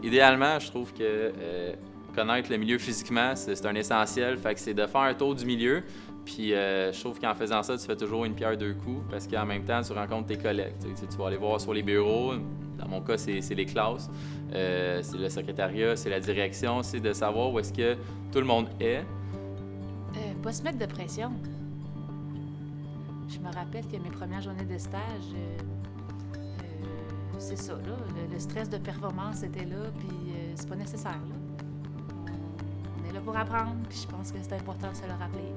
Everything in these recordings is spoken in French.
idéalement, je trouve que connaître le milieu physiquement, c'est un essentiel. Fait que c'est de faire un tour du milieu. Puis je trouve qu'en faisant ça, tu fais toujours une pierre deux coups parce qu'en même temps, tu rencontres tes collègues. Tu vas aller voir sur les bureaux. Dans mon cas, c'est les classes, c'est le secrétariat, c'est la direction. C'est de savoir où est-ce que tout le monde est. Pas se mettre de pression. Je me rappelle que mes premières journées de stage, c'est ça, là. Le stress de performance était là, puis c'est pas nécessaire, là. On est là pour apprendre, puis je pense que c'est important de se le rappeler.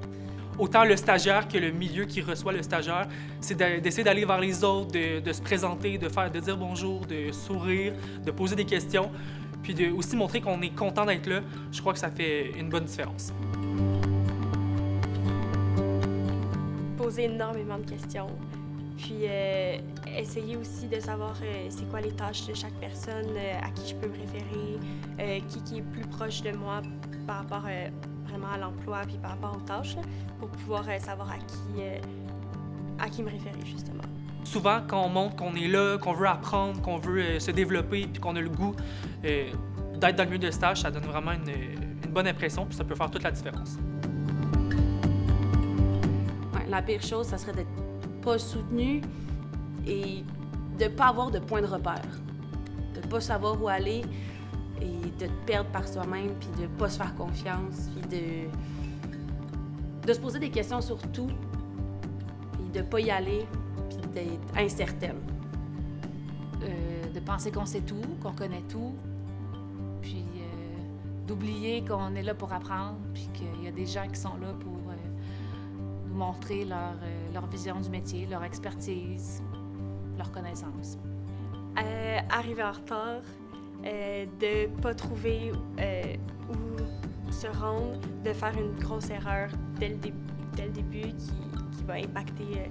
Autant le stagiaire que le milieu qui reçoit le stagiaire, c'est d'essayer d'aller vers les autres, de se présenter, de dire bonjour, de sourire, de poser des questions, puis de aussi montrer qu'on est content d'être là. Je crois que ça fait une bonne différence. Poser énormément de questions, puis essayer aussi de savoir c'est quoi les tâches de chaque personne, à qui je peux me référer, qui est plus proche de moi par rapport vraiment à l'emploi puis par rapport aux tâches, pour pouvoir savoir à qui me référer, justement. Souvent, quand on montre qu'on est là, qu'on veut apprendre, qu'on veut se développer puis qu'on a le goût d'être dans le milieu de stage, ça donne vraiment une bonne impression puis ça peut faire toute la différence. La pire chose, ça serait d'être pas soutenu et de pas avoir de point de repère. De pas savoir où aller et de te perdre par soi-même, puis de pas se faire confiance, puis de se poser des questions sur tout, puis de pas y aller, puis d'être incertaine. De penser qu'on sait tout, qu'on connaît tout, puis d'oublier qu'on est là pour apprendre, puis qu'il y a des gens qui sont là pour nous montrer leur vision du métier, leur expertise, leur connaissance. Arriver en retard, de ne pas trouver où se rendre, de faire une grosse erreur dès le début qui va impacter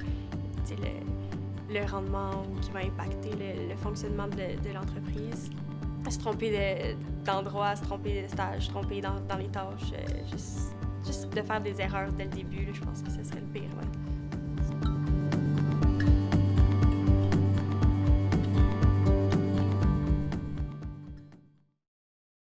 le rendement ou qui va impacter le fonctionnement de l'entreprise. Se tromper d'endroit, se tromper de stage, se tromper dans les tâches, juste de faire des erreurs dès le début, là, je pense que ce serait le pire. Ouais.